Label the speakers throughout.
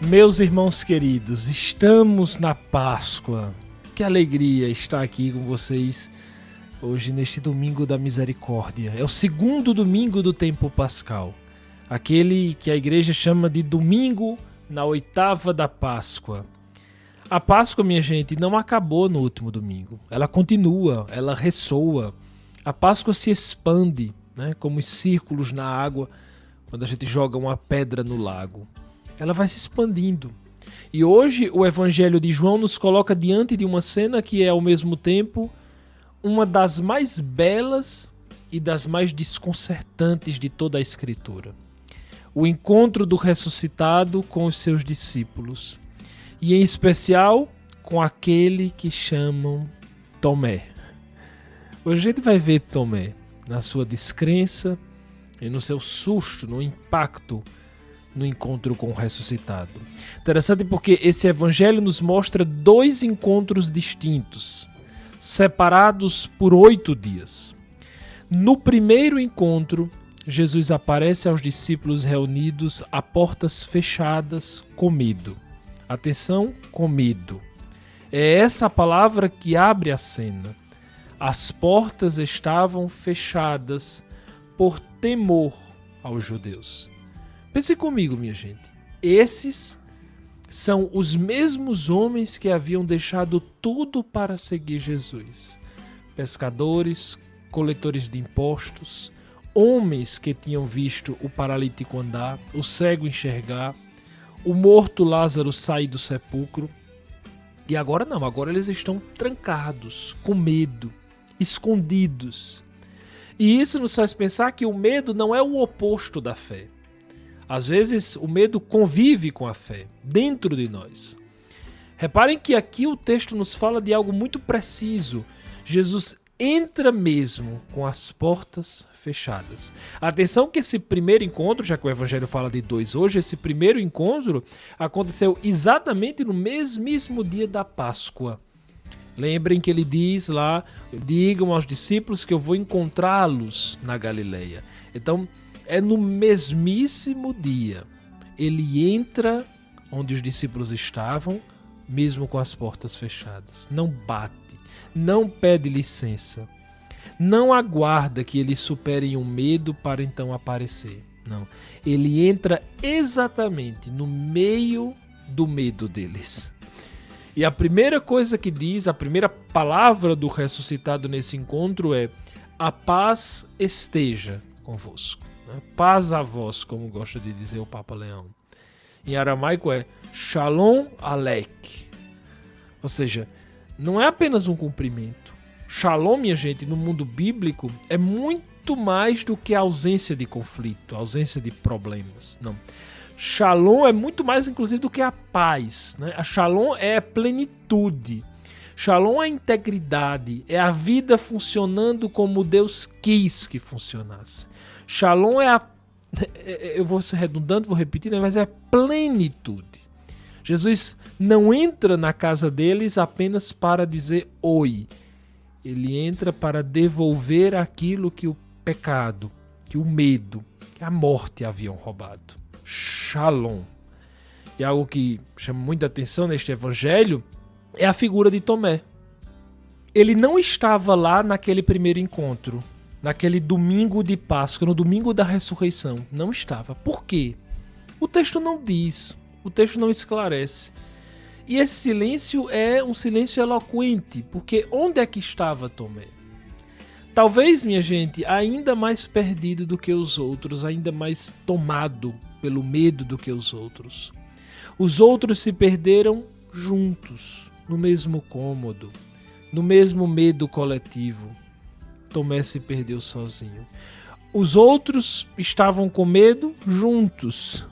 Speaker 1: Meus irmãos queridos, estamos na Páscoa. Que alegria estar aqui com vocês hoje neste domingo da misericórdia. É o segundo domingo do tempo pascal, aquele que a igreja chama de domingo na oitava da Páscoa. A Páscoa, minha gente, não acabou no último domingo. Ela continua, ela ressoa. A Páscoa se expande, né, como os círculos na água quando a gente joga uma pedra no lago. Ela vai se expandindo. E hoje o Evangelho de João nos coloca diante de uma cena que é ao mesmo tempo uma das mais belas e das mais desconcertantes de toda a Escritura. O encontro do ressuscitado com os seus discípulos. E em especial com aquele que chamam Tomé. Hoje a gente vai ver Tomé na sua descrença e no seu susto, no impacto no encontro com o ressuscitado. Interessante porque esse evangelho nos mostra dois encontros distintos, separados por 8 dias. No primeiro encontro, Jesus aparece aos discípulos reunidos a portas fechadas com medo. Atenção, com medo. É essa a palavra que abre a cena. As portas estavam fechadas por temor aos judeus. Pense comigo, minha gente. Esses são os mesmos homens que haviam deixado tudo para seguir Jesus. Pescadores, coletores de impostos, homens que tinham visto o paralítico andar, o cego enxergar, o morto Lázaro sair do sepulcro. E agora não, agora eles estão trancados, com medo, escondidos. E isso nos faz pensar que o medo não é o oposto da fé. Às vezes o medo convive com a fé, dentro de nós. Reparem que aqui o texto nos fala de algo muito preciso. Jesus entra mesmo com as portas fechadas. Atenção que esse primeiro encontro, já que o Evangelho fala de 2 hoje, esse primeiro encontro aconteceu exatamente no mesmíssimo dia da Páscoa. Lembrem que ele diz lá, digam aos discípulos que eu vou encontrá-los na Galileia. Então, é no mesmíssimo dia. Ele entra onde os discípulos estavam, mesmo com as portas fechadas. Não bate, não pede licença. Não aguarda que eles superem o medo para então aparecer. Não. Ele entra exatamente no meio do medo deles. E a primeira coisa que diz, a primeira palavra do ressuscitado nesse encontro é: a paz esteja convosco. Paz a vós, como gosta de dizer o Papa Leão. Em aramaico é Shalom Aleik. Ou seja, não é apenas um cumprimento. Shalom, minha gente, no mundo bíblico é muito mais do que a ausência de conflito, a ausência de problemas. Não. Shalom é muito mais, inclusive, do que a paz, né? A Shalom é a plenitude. Shalom é a integridade, é a vida funcionando como Deus quis que funcionasse. Shalom é a... Eu vou ser redundante, vou repetir, né? Mas é a plenitude. Jesus não entra na casa deles apenas para dizer oi. Ele entra para devolver aquilo que o pecado, que o medo, que a morte haviam roubado. Shalom. E algo que chama muita atenção neste evangelho é a figura de Tomé. Ele não estava lá naquele primeiro encontro, naquele domingo de Páscoa, no domingo da ressurreição. Não estava. Por quê? O texto não diz, o texto não esclarece. E esse silêncio é um silêncio eloquente, porque onde é que estava Tomé? Talvez, minha gente, ainda mais perdido do que os outros, ainda mais tomado pelo medo do que os outros. Os outros se perderam juntos, no mesmo cômodo, no mesmo medo coletivo. Tomé se perdeu sozinho. Os outros estavam com medo juntos.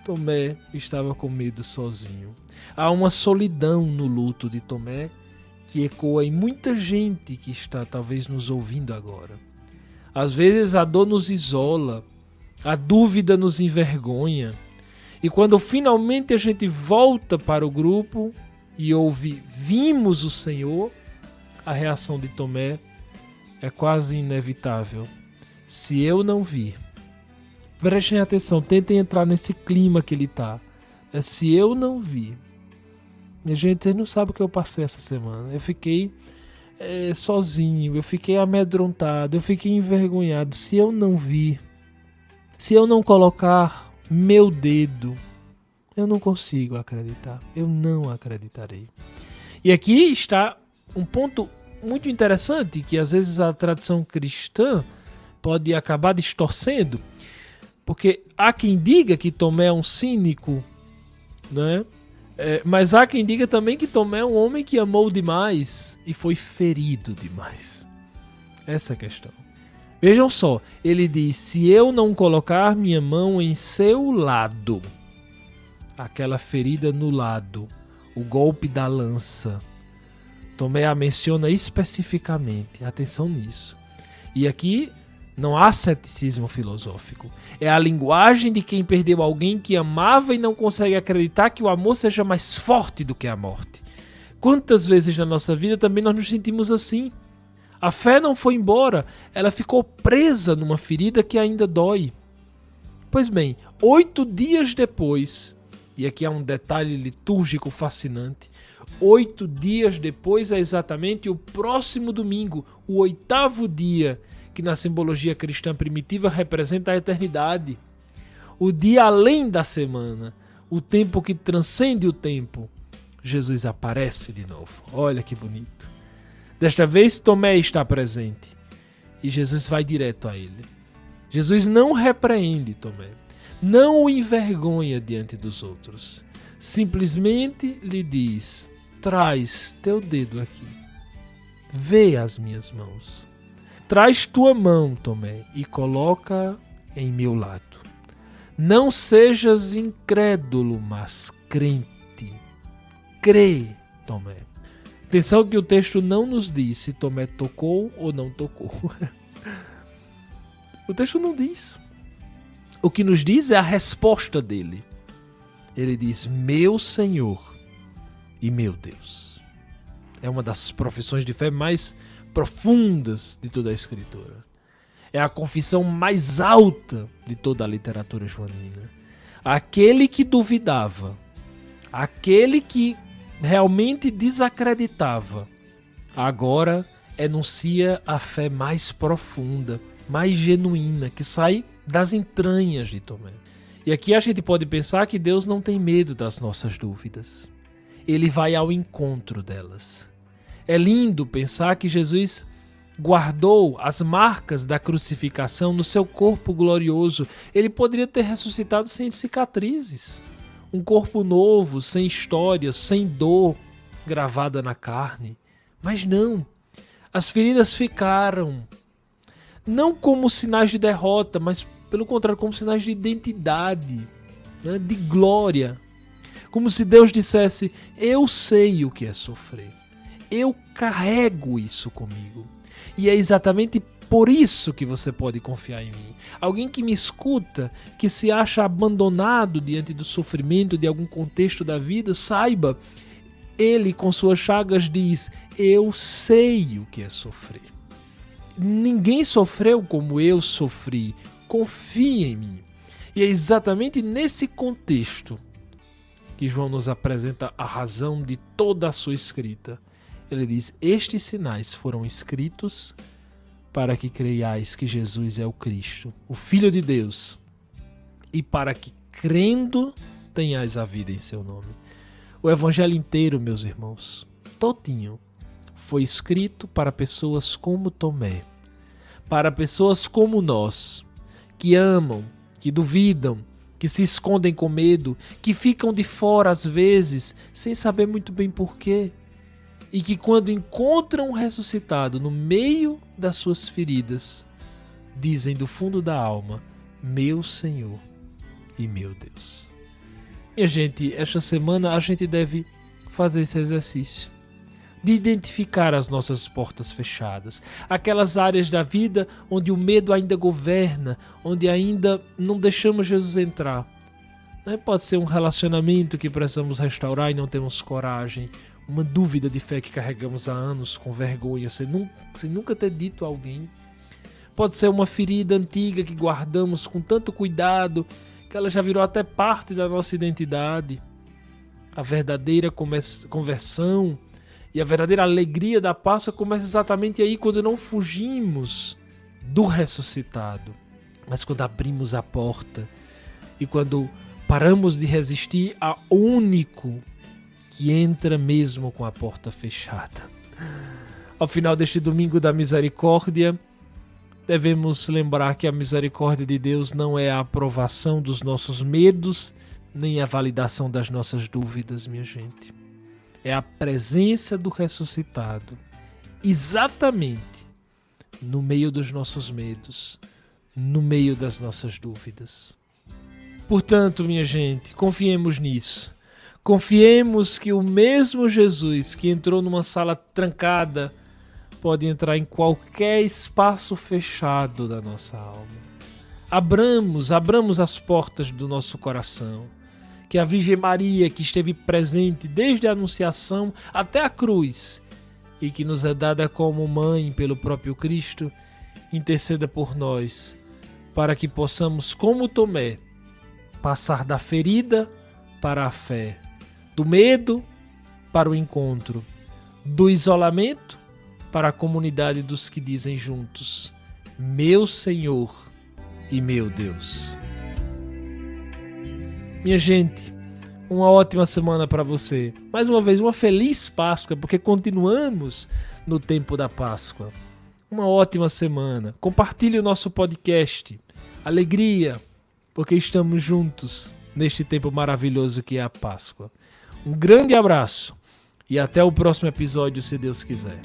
Speaker 1: Tomé estava com medo sozinho. Há uma solidão no luto de Tomé que ecoa em muita gente que está talvez nos ouvindo agora. Às vezes a dor nos isola, a dúvida nos envergonha. E quando finalmente a gente volta para o grupo e ouve "vimos o Senhor", a reação de Tomé é quase inevitável. Se eu não vir. Prestem atenção, tentem entrar nesse clima que ele está. É se eu não vi. Minha gente, vocês não sabem o que eu passei essa semana. Eu fiquei sozinho, eu fiquei amedrontado, eu fiquei envergonhado. Se eu não vi, se eu não colocar meu dedo, eu não consigo acreditar. Eu não acreditarei. E aqui está um ponto muito interessante que às vezes a tradição cristã pode acabar distorcendo, porque há quem diga que Tomé é um cínico, né? Mas há quem diga também que Tomé é um homem que amou demais e foi ferido demais. Essa é a questão. Vejam só, ele diz, se eu não colocar minha mão em seu lado, aquela ferida no lado, o golpe da lança, Tomé a menciona especificamente, atenção nisso. E aqui não há ceticismo filosófico. É a linguagem de quem perdeu alguém que amava e não consegue acreditar que o amor seja mais forte do que a morte. Quantas vezes na nossa vida também nós nos sentimos assim? A fé não foi embora, ela ficou presa numa ferida que ainda dói. Pois bem, 8 dias depois, e aqui há um detalhe litúrgico fascinante, 8 dias depois é exatamente o próximo domingo, o 8º dia, que na simbologia cristã primitiva representa a eternidade. O dia além da semana, o tempo que transcende o tempo. Jesus aparece de novo. Olha que bonito. Desta vez Tomé está presente e Jesus vai direto a ele. Jesus não repreende Tomé, não o envergonha diante dos outros. Simplesmente lhe diz, traz teu dedo aqui, vê as minhas mãos. Traz tua mão, Tomé, e coloca em meu lado. Não sejas incrédulo, mas crente. Crê, Tomé. Atenção que o texto não nos diz se Tomé tocou ou não tocou. O texto não diz. O que nos diz é a resposta dele. Ele diz, meu Senhor e meu Deus. É uma das profissões de fé mais profundas de toda a Escritura. É a confissão mais alta de toda a literatura joanina. Aquele que duvidava, aquele que realmente desacreditava, agora enuncia a fé mais profunda, mais genuína, que sai das entranhas de Tomé. E aqui a gente pode pensar que Deus não tem medo das nossas dúvidas. Ele vai ao encontro delas. É lindo pensar que Jesus guardou as marcas da crucificação no seu corpo glorioso. Ele poderia ter ressuscitado sem cicatrizes. Um corpo novo, sem história, sem dor gravada na carne. Mas não. As feridas ficaram. Não como sinais de derrota, mas pelo contrário, como sinais de identidade, né? De glória. Como se Deus dissesse, eu sei o que é sofrer. Eu carrego isso comigo. E é exatamente por isso que você pode confiar em mim. Alguém que me escuta, que se acha abandonado diante do sofrimento de algum contexto da vida, saiba, ele com suas chagas diz, eu sei o que é sofrer. Ninguém sofreu como eu sofri. Confie em mim. E é exatamente nesse contexto que João nos apresenta a razão de toda a sua escrita. Ele diz, estes sinais foram escritos para que creiais que Jesus é o Cristo, o Filho de Deus, e para que, crendo, tenhais a vida em seu nome. O Evangelho inteiro, meus irmãos, todinho, foi escrito para pessoas como Tomé, para pessoas como nós, que amam, que duvidam, que se escondem com medo, que ficam de fora às vezes, sem saber muito bem porquê, e que quando encontram um ressuscitado no meio das suas feridas, dizem do fundo da alma, meu Senhor e meu Deus. Minha gente, esta semana a gente deve fazer esse exercício de identificar as nossas portas fechadas, aquelas áreas da vida onde o medo ainda governa, onde ainda não deixamos Jesus entrar. Pode ser um relacionamento que precisamos restaurar e não temos coragem, uma dúvida de fé que carregamos há anos com vergonha, sem nunca ter dito a alguém. Pode ser uma ferida antiga que guardamos com tanto cuidado que ela já virou até parte da nossa identidade. A verdadeira conversão e a verdadeira alegria da Páscoa começa exatamente aí, quando não fugimos do ressuscitado, mas quando abrimos a porta e quando paramos de resistir ao único que entra mesmo com a porta fechada. Ao final deste domingo da misericórdia, devemos lembrar que a misericórdia de Deus não é a aprovação dos nossos medos, nem a validação das nossas dúvidas, minha gente. É a presença do ressuscitado, exatamente no meio dos nossos medos, no meio das nossas dúvidas. Portanto, minha gente, confiemos nisso. Confiemos que o mesmo Jesus que entrou numa sala trancada pode entrar em qualquer espaço fechado da nossa alma. Abramos as portas do nosso coração. Que a Virgem Maria, que esteve presente desde a Anunciação até a cruz e que nos é dada como mãe pelo próprio Cristo, interceda por nós, para que possamos, como Tomé, passar da ferida para a fé, do medo para o encontro, do isolamento para a comunidade dos que dizem juntos: meu Senhor e meu Deus. Minha gente, uma ótima semana para você. Mais uma vez, uma feliz Páscoa, porque continuamos no tempo da Páscoa. Uma ótima semana. Compartilhe o nosso podcast. Alegria, porque estamos juntos neste tempo maravilhoso que é a Páscoa. Um grande abraço e até o próximo episódio, se Deus quiser.